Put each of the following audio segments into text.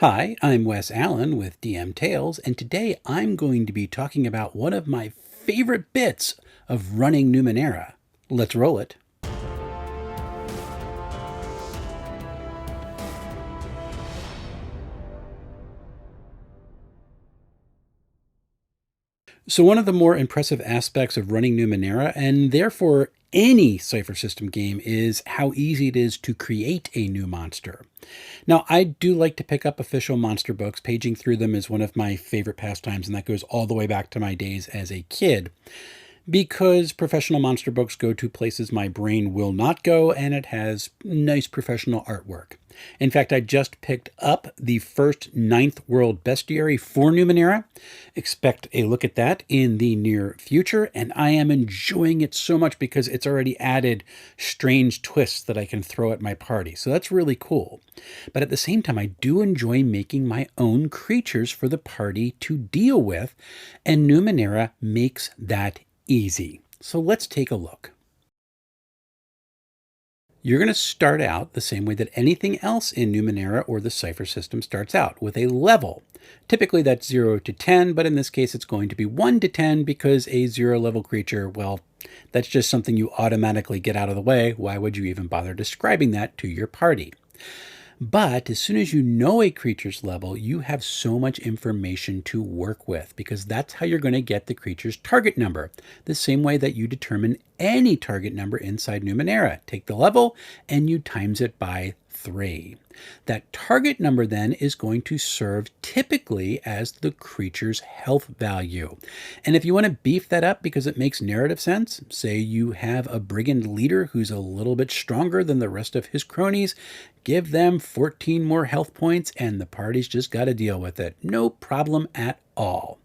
Hi, I'm Wes Allen with DM Tales, and today I'm going to be talking about one of my favorite bits of running Numenera. Let's roll it. So, one of the more impressive aspects of running Numenera, and therefore any Cypher System game, is how easy it is to create a new monster. Now, I do like to pick up official monster books. Paging through them is one of my favorite pastimes, and that goes all the way back to my days as a kid. Because professional monster books go to places my brain will not go, and it has nice professional artwork. In fact, I just picked up the first Ninth World Bestiary for Numenera. Expect a look at that in the near future, and I am enjoying it so much because it's already added strange twists that I can throw at my party. So that's really cool. But at the same time, I do enjoy making my own creatures for the party to deal with, and Numenera makes that easy. So let's take a look. You're going to start out the same way that anything else in Numenera or the Cypher system starts out, with a level. Typically that's 0 to 10, but in this case it's going to be 1 to 10 because a 0 level creature, well, that's just something you automatically get out of the way. Why would you even bother describing that to your party? But as soon as you know a creature's level, you have so much information to work with, because that's how you're going to get the creature's target number, the same way that you determine any target number inside Numenera. Take the level and you times it by 3. That target number then is going to serve typically as the creature's health value. And if you want to beef that up because it makes narrative sense, say you have a brigand leader who's a little bit stronger than the rest of his cronies, give them 14 more health points and the party's just got to deal with it. No problem at all.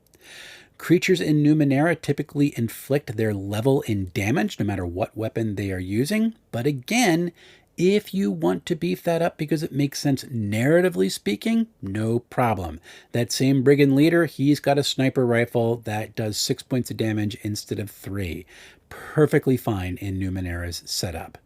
Creatures in Numenera typically inflict their level in damage no matter what weapon they are using, but again, if you want to beef that up because it makes sense narratively speaking, no problem. That same brigand leader, he's got a sniper rifle that does 6 points of damage instead of 3. Perfectly fine in Numenera's setup.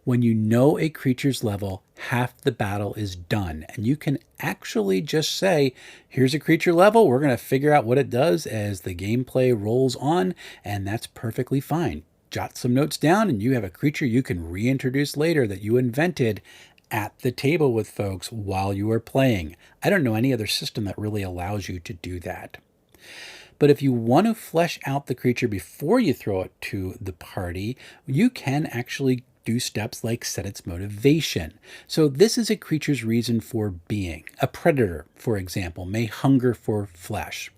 When you know a creature's level, half the battle is done, and you can actually just say, here's a creature level, we're going to figure out what it does as the gameplay rolls on, and that's perfectly fine. Jot some notes down and you have a creature you can reintroduce later that you invented at the table with folks while you are playing. I don't know any other system that really allows you to do that. But if you want to flesh out the creature before you throw it to the party, you can actually do steps like set its motivation. So this is a creature's reason for being. A predator, for example, may hunger for flesh.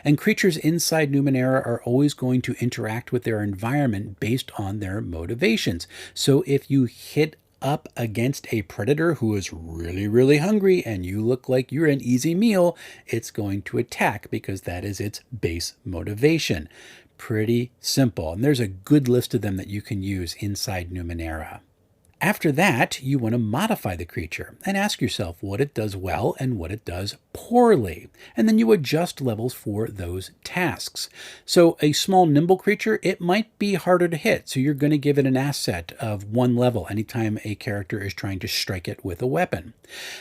And creatures inside Numenera are always going to interact with their environment based on their motivations. So if you hit up against a predator who is really, really hungry and you look like you're an easy meal, it's going to attack because that is its base motivation. Pretty simple. And there's a good list of them that you can use inside Numenera. After that, you want to modify the creature and ask yourself what it does well and what it does poorly. And then you adjust levels for those tasks. So a small nimble creature, it might be harder to hit. So you're going to give it an asset of 1 level anytime a character is trying to strike it with a weapon.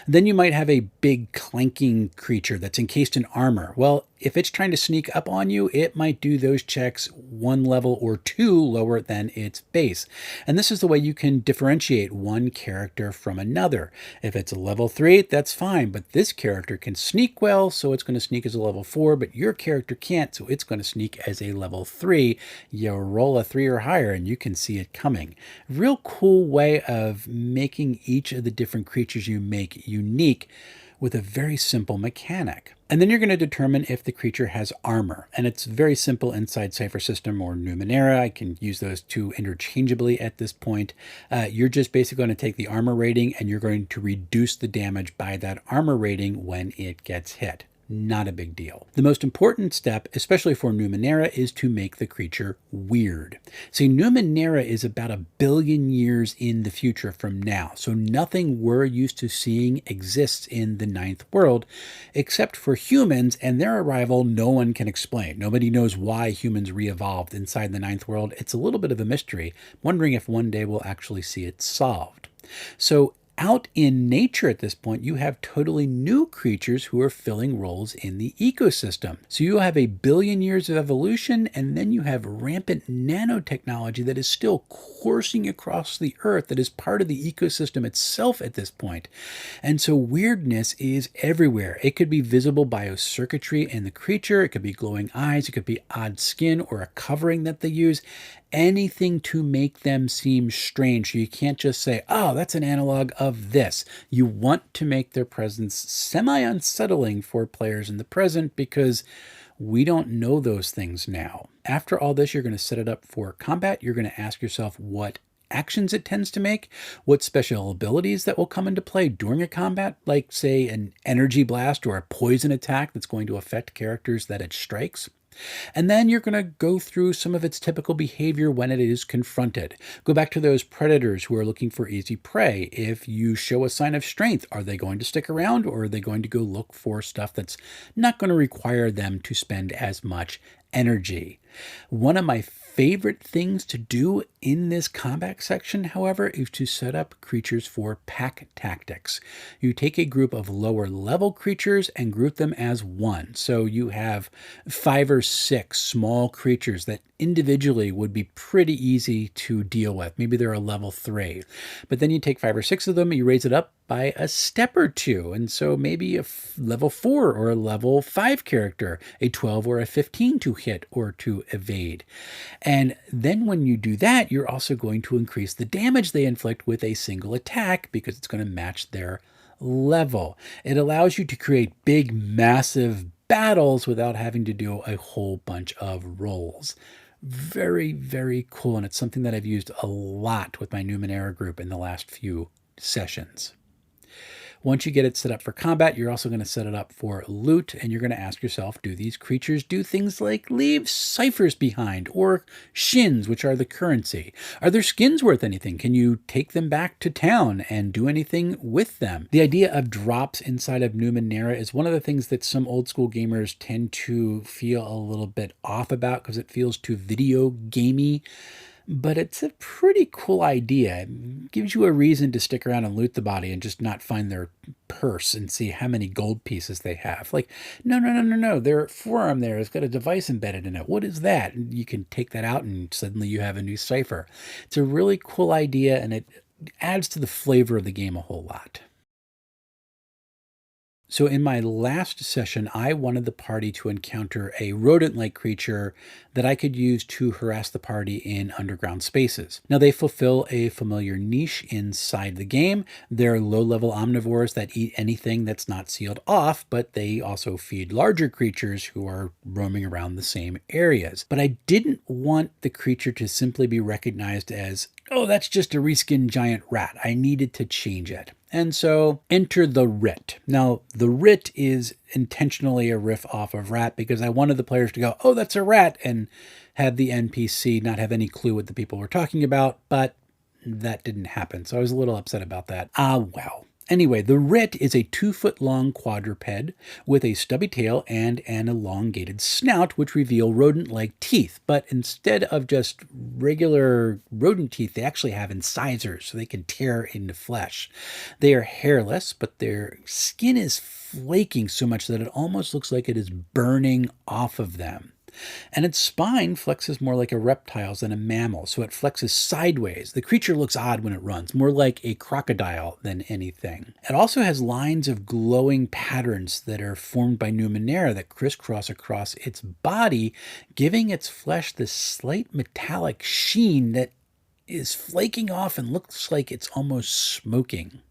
Then you might have a big clanking creature that's encased in armor. Well, if it's trying to sneak up on you, it might do those checks 1 level or 2 lower than its base. And this is the way you can differentiate one character from another. If it's a level 3, that's fine, but this character can sneak well, so it's going to sneak as a level 4, but your character can't, so it's going to sneak as a level 3. You roll a 3 or higher and you can see it coming. Real cool way of making each of the different creatures you make unique with a very simple mechanic. And then you're going to determine if the creature has armor. And it's very simple inside Cypher System or Numenera. I can use those two interchangeably at this point. You're just basically going to take the armor rating and you're going to reduce the damage by that armor rating when it gets hit. Not a big deal. The most important step, especially for Numenera, is to make the creature weird. See, Numenera is about 1 billion years in the future from now, so nothing we're used to seeing exists in the Ninth World, except for humans, and their arrival no one can explain. Nobody knows why humans re-evolved inside the Ninth World. It's a little bit of a mystery. I'm wondering if one day we'll actually see it solved. So Out in nature at this point, you have totally new creatures who are filling roles in the ecosystem. So you have a billion years of evolution, and then you have rampant nanotechnology that is still coursing across the earth, that is part of the ecosystem itself at this point. And so weirdness is everywhere. It could be visible biocircuitry in the creature, it could be glowing eyes, it could be odd skin or a covering that they use. Anything to make them seem strange. So you can't just say, oh, that's an analog of this. You want to make their presence semi-unsettling for players in the present because we don't know those things now. After all this, you're going to set it up for combat. You're going to ask yourself what actions it tends to make, what special abilities that will come into play during a combat, like, say, an energy blast or a poison attack that's going to affect characters that it strikes. And then you're going to go through some of its typical behavior when it is confronted. Go back to those predators who are looking for easy prey. If you show a sign of strength, are they going to stick around, or are they going to go look for stuff that's not going to require them to spend as much energy? One of my favorite things to do in this combat section, however, is to set up creatures for pack tactics. You take a group of lower level creatures and group them as one. So you have 5 or 6 small creatures that individually would be pretty easy to deal with. Maybe they're a level 3. But then you take 5 or 6 of them, you raise it up by a step or 2. And so maybe a level 4 or a level 5 character, a 12 or a 15 to hit or to evade. And then when you do that, you're also going to increase the damage they inflict with a single attack because it's going to match their level. It allows you to create big, massive battles without having to do a whole bunch of rolls. Very, very cool. And it's something that I've used a lot with my Numenera group in the last few sessions. Once you get it set up for combat, you're also going to set it up for loot, and you're going to ask yourself, do these creatures do things like leave ciphers behind or shins, which are the currency? Are their skins worth anything? Can you take them back to town and do anything with them? The idea of drops inside of Numenera is one of the things that some old school gamers tend to feel a little bit off about because it feels too video gamey. But it's a pretty cool idea. It gives you a reason to stick around and loot the body and just not find their purse and see how many gold pieces they have. Like, no. Their forearm there has got a device embedded in it. What is that? And you can take that out and suddenly you have a new cipher. It's a really cool idea, and it adds to the flavor of the game a whole lot. So in my last session, I wanted the party to encounter a rodent-like creature that I could use to harass the party in underground spaces. Now, they fulfill a familiar niche inside the game. They're low-level omnivores that eat anything that's not sealed off, but they also feed larger creatures who are roaming around the same areas. But I didn't want the creature to simply be recognized as, oh, that's just a reskinned giant rat. I needed to change it. And so enter the Rit. Now, the Rit is intentionally a riff off of rat because I wanted the players to go, oh, that's a rat, and have the NPC not have any clue what the people were talking about, but that didn't happen. So I was a little upset about that. Well. Anyway, the Rit is a 2-foot-long quadruped with a stubby tail and an elongated snout, which reveal rodent-like teeth. But instead of just regular rodent teeth, they actually have incisors, so they can tear into flesh. They are hairless, but their skin is flaking so much that it almost looks like it is burning off of them. And its spine flexes more like a reptile's than a mammal, so it flexes sideways. The creature looks odd when it runs, more like a crocodile than anything. It also has lines of glowing patterns that are formed by Numenera that crisscross across its body, giving its flesh this slight metallic sheen that is flaking off and looks like it's almost smoking.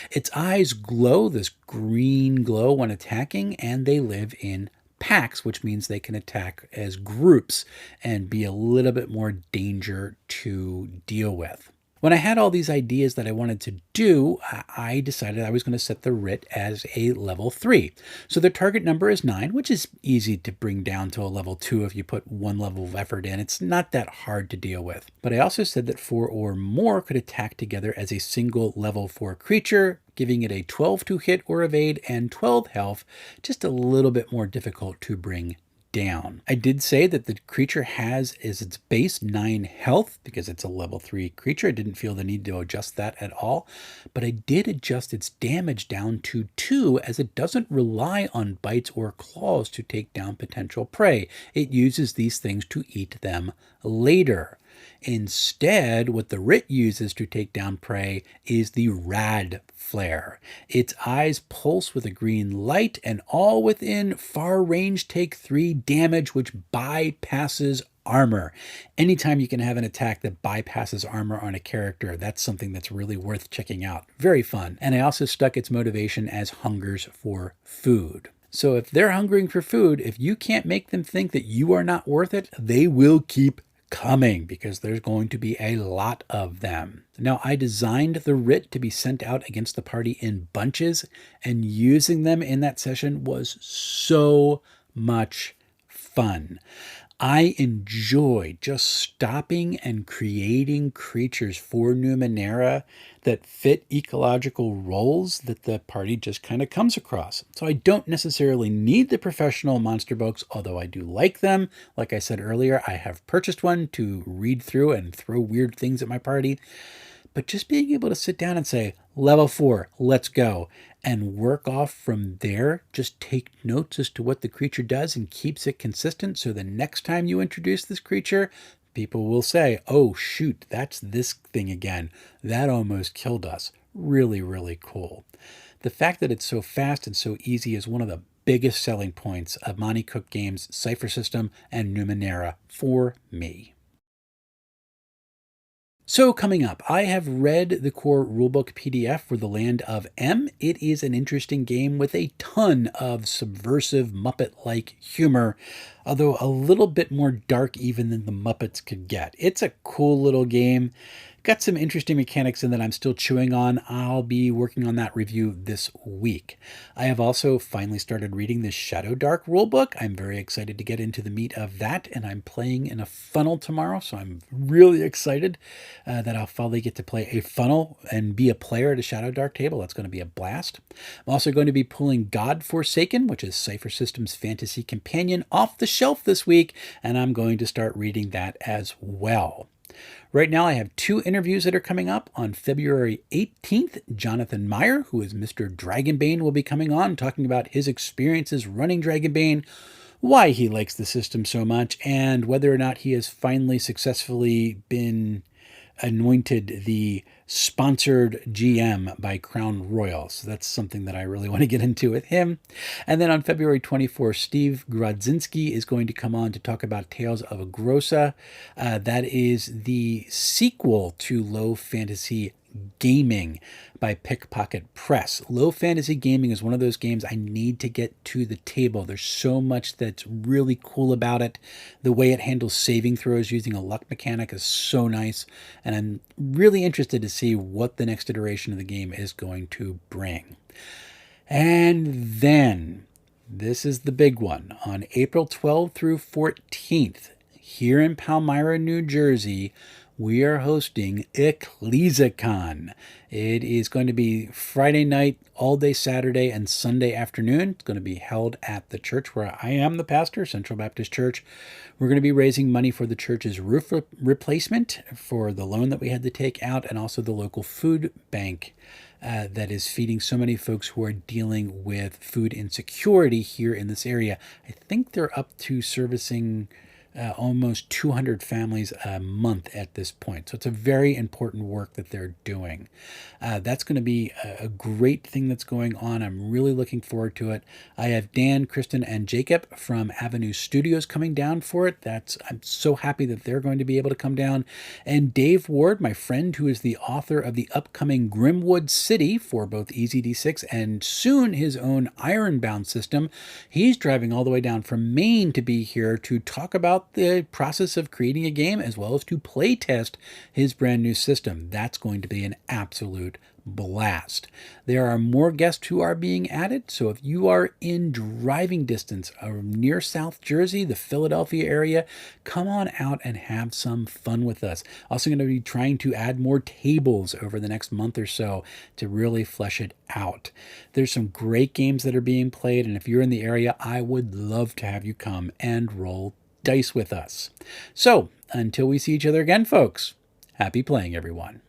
Its eyes glow this green glow when attacking, and they live in packs, which means they can attack as groups and be a little bit more danger to deal with. When I had all these ideas that I wanted to do, I decided I was going to set the Rit as a level 3. So the target number is 9, which is easy to bring down to a level 2 if you put one level of effort in. It's not that hard to deal with. But I also said that 4 or more could attack together as a single level 4 creature, giving it a 12 to hit or evade and 12 health, just a little bit more difficult to bring down. I did say that the creature has as its base 9 health because it's a level 3 creature. I didn't feel the need to adjust that at all, but I did adjust its damage down to 2 as it doesn't rely on bites or claws to take down potential prey. It uses these things to eat them later. Instead, what the Rit uses to take down prey is the Rad Flare. Its eyes pulse with a green light, and all within far range take 3 damage, which bypasses armor. Anytime you can have an attack that bypasses armor on a character, that's something that's really worth checking out. Very fun. And I also stuck its motivation as hungers for food. So if they're hungering for food, if you can't make them think that you are not worth it, they will keep coming because there's going to be a lot of them. Now, I designed the Rit to be sent out against the party in bunches, and using them in that session was so much fun. I enjoy just stopping and creating creatures for Numenera that fit ecological roles that the party just kind of comes across. So I don't necessarily need the professional monster books, although I do like them. Like I said earlier, I have purchased one to read through and throw weird things at my party. But just being able to sit down and say, level 4, let's go, and work off from there, just take notes as to what the creature does and keeps it consistent. So the next time you introduce this creature, people will say, oh, shoot, that's this thing again. That almost killed us. Really, really cool. The fact that it's so fast and so easy is one of the biggest selling points of Monte Cook Games' Cipher System and Numenera for me. So coming up, I have read the core rulebook PDF for the Land of M. It is an interesting game with a ton of subversive Muppet-like humor, although a little bit more dark even than the Muppets could get. It's a cool little game. Got some interesting mechanics in that I'm still chewing on. I'll be working on that review this week. I have also finally started reading the Shadow Dark rulebook. I'm very excited to get into the meat of that, and I'm playing in a funnel tomorrow, so I'm really excited that I'll finally get to play a funnel and be a player at a Shadow Dark table. That's going to be a blast. I'm also going to be pulling God Forsaken, which is Cipher System's fantasy companion, off the shelf this week, and I'm going to start reading that as well. Right now, I have 2 interviews that are coming up. On February 18th, Jonathan Meyer, who is Mr. Dragonbane, will be coming on talking about his experiences running Dragonbane, why he likes the system so much, and whether or not he has finally successfully been anointed the sponsored GM by Crown Royal. So that's something that I really want to get into with him. And then on February 24th, Steve Grodzinski is going to come on to talk about Tales of Agrosa. That is the sequel to Low Fantasy Gaming by Pickpocket Press. Low Fantasy Gaming is one of those games I need to get to the table. There's so much that's really cool about it. The way it handles saving throws using a luck mechanic is so nice, and I'm really interested to see what the next iteration of the game is going to bring. And then, this is the big one. On April 12th through 14th, here in Palmyra, New Jersey, we are hosting ECCLESICON. It is going to be Friday night, all day Saturday, and Sunday afternoon. It's going to be held at the church where I am the pastor, Central Baptist Church. We're going to be raising money for the church's roof replacement, for the loan that we had to take out, and also the local food bank that is feeding so many folks who are dealing with food insecurity here in this area. I think they're up to servicing almost 200 families a month at this point. So it's a very important work that they're doing. That's going to be a great thing that's going on. I'm really looking forward to it. I have Dan, Kristen, and Jacob from Avenue Studios coming down for it. I'm so happy that they're going to be able to come down. And Dave Ward, my friend, who is the author of the upcoming Grimwood City for both EZD6 and soon his own Ironbound system, he's driving all the way down from Maine to be here to talk about the process of creating a game as well as to play test his brand new system. That's going to be an absolute blast. There are more guests who are being added, so if you are in driving distance of near South Jersey, the Philadelphia area, come on out and have some fun with us. Also going to be trying to add more tables over the next month or so to really flesh it out. There's some great games that are being played, and if you're in the area, I would love to have you come and roll dice with us. So, until we see each other again, folks, happy playing, everyone.